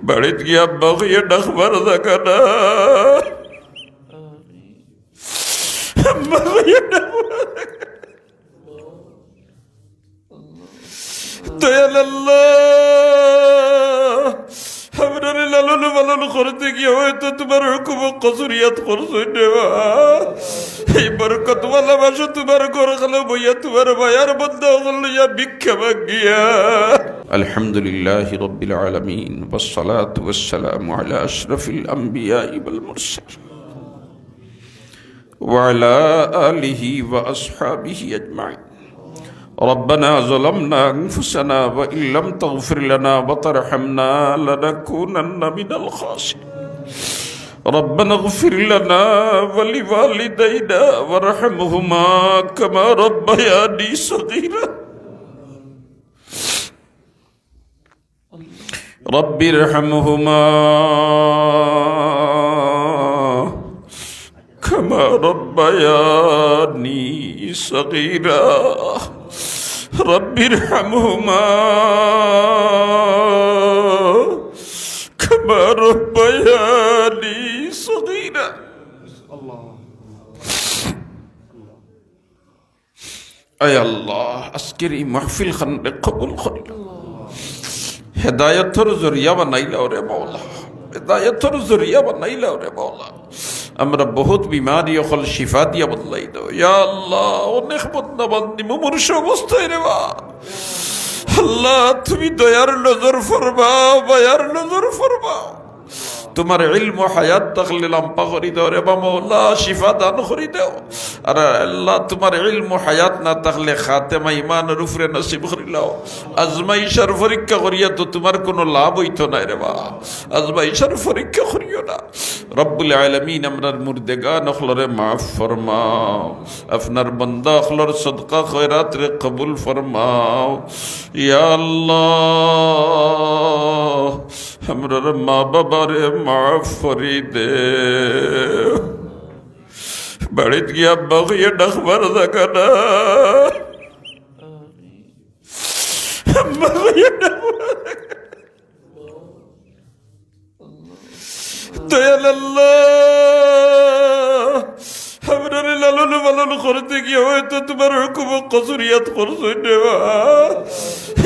বাড়িতে গিয়ে আব্বা হইয়া ডাকবার দেখা না, আম্মা হইয়া ডাকবার দয়াল আল্লাহ। আপনার লালন পালন করতে গিয়ে হয়তো তোমার হুকুম কসুরিয়াত করছো নেওয়া, এই বরকত ভালোবাসো তোমার ঘর খালো বইয়া তোমার ভাইয়ার বন্ধা লইয়া ভিক্ষা মাগিয়া। আলহামদুলিল্লাহ রাব্বিল আলামিন ওয়াসসালাতু ওয়াসসালামু আলা আশরাফিল আমবিয়া ওয়াল মুরসালিন ওয়া আলা আলিহি ওয়া আসহাবিহি আজমাইন। ربنا ظلمنا أنفسنا وإن لم تغفر لنا وترحمنا لنكونن من الخاسرين. ربنا اغفر لنا ولوالدينا وارحمهما كما ربياني صغيرا. رب ارحمهما كما ربياني صغيرا. رب ارحمهما كما ربياني صغيرا. আয় আল্লাহ, আজকের এই মাহফিল খানকে কবুল করিল, হেদায়েতের জরিয়া বানাইলাও রে মাওলা, হেদায়েতের জরিয়া বানাইলাও রে মাওলা। আমরা বহুত বিমারি অকল শিফা দিয়া বদলাই দাও ইয়া আল্লাহ। অনেক বদনা বান্দি মুমূর্ষ অবস্থায় রে বা আল্লাহ, তুমি দয়ার নজর ফরমাও, মায়ার নজর ফরমাও। তোমার ইলম ও হায়াত থাকলে লাম্পা করি দাও রে বা মৌলা, শিফা দান করি দাও। আর আল্লাহ, তোমার ইলম ও হায়াত না থাকলে খাতেমা ইমানের উপরে নসিব করিলাও। আজমাইশার পরীক্ষা করিয়া তো তোমার কোনো লাভ হইতো না রে বা, আজমাইশার পরীক্ষা করিও না। রব্বুল আলামিন আমরার মুর্দেগান অখলরে মাফ ফরমাও, আপনার বান্দা অখলর সদকা খয়রাত রে কবুল ফরমাও ইয়া আল্লাহ। আমরার মা বাবারে মাফ করি দে, বাড়িতে গিয়ে আব্বা হইয়া ডাকবার দেখা না, আম্মা হইয়া ডাকবার দয়াল আল্লাহ। আপনার লালন পালন করতে গিয়ে হয়তো তোমার হুকুম কসুরিয়াত করছো নেওয়া,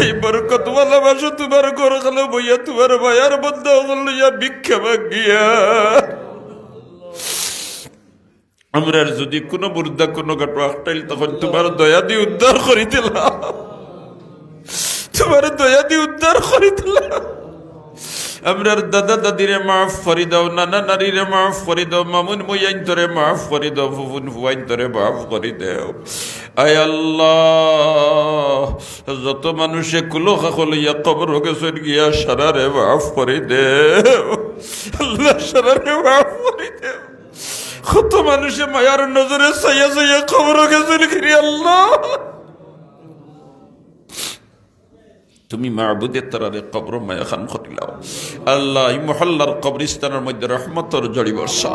এই বরকত ভালোবাসো তোমার ঘর খালো বইয়া তোমার ভাইয়ার বন্ধা লইয়া ভিক্ষা মাগিয়া। আমরা যদি কোনো মুর্দা কোনো গাটো আটটাইল তখন তোমার দয়া দিয়ে উদ্ধার করি দিলাম, তোমার দয়া দিয়ে উদ্ধার করি দিলাম। আমরার দাদা দাদিরে মাফ করি দাও, নানা নারীরে মাফ করি দাও, মামুন মুয়াইন তোরে মাফ করি দাও, ফুফুন ফুয়াইন তোরে মাফ করি দাও। আয় আল্লাহ, যত মানুষে কুলো খাকলিয়া কবর গেছেন গিয়া সারারে মাফ করি দেও আল্লাহ, সারারে মাফ করি দেও। কত মানুষে মায়ার নজরে সাইয়া সাইয়া কবর গেছেন গিয়ে আল্লাহ, তুমি মাহবুদের তারারে কবর মায়া খান করিলাও আল্লাহ। এই মহল্লার কবরিস্তানের মধ্যে রহমতর জড়ি বর্ষা।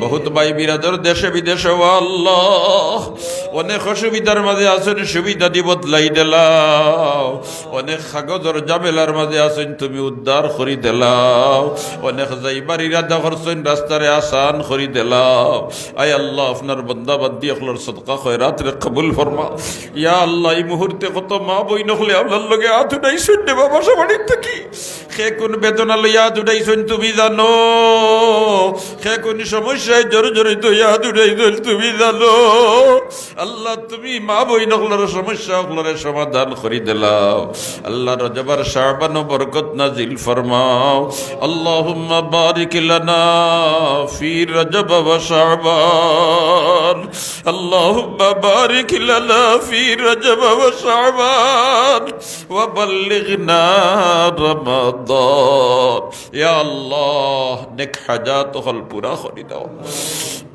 বহুত ভাই বিরাদর দেশে বিদেশে আল্লাহ অনেক অসুবিধার মাঝে আছেন, সুবিধা দি বদলাই দিলাও। অনেক কাগজের জামেলার মাঝে আছেন, তুমি উদ্ধার করি দিলাও। অনেক যাইবার ইরাদা করছেন, রাস্তারে আসান করি দিলাও। আয় আল্লাহ, আপনার বান্দা বান্দি অখলর সদকা খয়রাত রে কবুল ফরমা ইয়া আল্লাহ। এই মুহূর্তে কত মা বই নখলে আপনার লগে আত উঠাইছেন রে বাবা, সবাড়ির থেকে সে কোন বেদনা লইয়া আত উঠাইছেন তুমি জানো, সে কোন সমস্যায় জোরে জোরে তো আত উঠাইছেন তুমি জানো। আল্লাহ, তুমি মা বই নখলের সমস্যা অখলরে সমাধান করি দিলাও আল্লাহ। রজবার শাবান বরকত নাজিল ফরমাও। আল্লাহুম্মা বারিক লানা ফি রজব ওয়া শাবান, আল্লাহুম্মা বারিক লানা ফি রজব ওয়া শাবান ওয়া বাল্লিগনা রমাদান। ইয়া আল্লাহ, নেক হাজাত হল পুরা করি দাও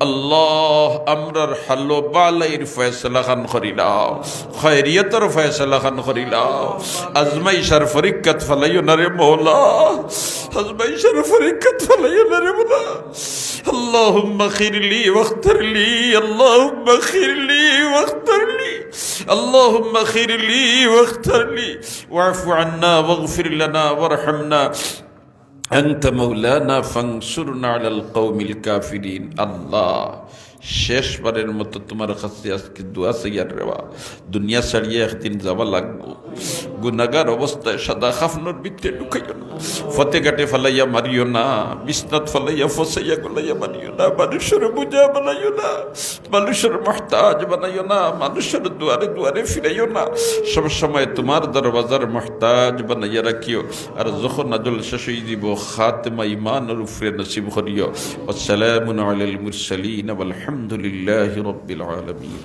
আল্লাহ। আমরার হালো বালাইর ফয়সালা খান করিলাও, খয়রিয়তর ফয়সালা খান করিলাও। আজমাইশার পরীক্ষাত ফলাইও না রে মৌলা, আজমাইশার পরীক্ষাত ফলাইও না রে মৌলা। اللهم اغفر لي واغفر لي، اللهم اغفر لي واغفر لي، اللهم اغفر لي واغفر لي، واعف عنا واغفر لنا وارحمنا আনতা মাওলানা ফানসুরনা আলাল কওমিল কাফিরিন। আল্লাহ, শেষবারের মতো তোমার কাছে আজকে দোয়া চাইয়ার রেবা, দুনিয়া ছাড়িয়ে একদিন যাওয়া লাগবো, গুনাগার অবস্থায় সাদা খাফনের ভিতরে ঢুকাইও না, ফতে ঘাটে ফালাইয়া মারিও না, বিছনাত ফালাইয়া ফসাইয়া গোলাইয়া মারিও না, মানুষের বোঝা বানাইও না, মানুষের মহতাজ বানাইও না, মানুষের দুয়ারে দুয়ারে ফিরাইও না, সব সময় তোমার দরবাজার মহতাজ বানাইয়া রাখিও। আর যখন আজল শেষ হয়ে দিব, খাতেমা ইমানের উপরে নসিব করিও। আসসালামু আলাল মুরসালিন ওয়াল হামদুলিল্লাহি রাব্বিল আলামিন।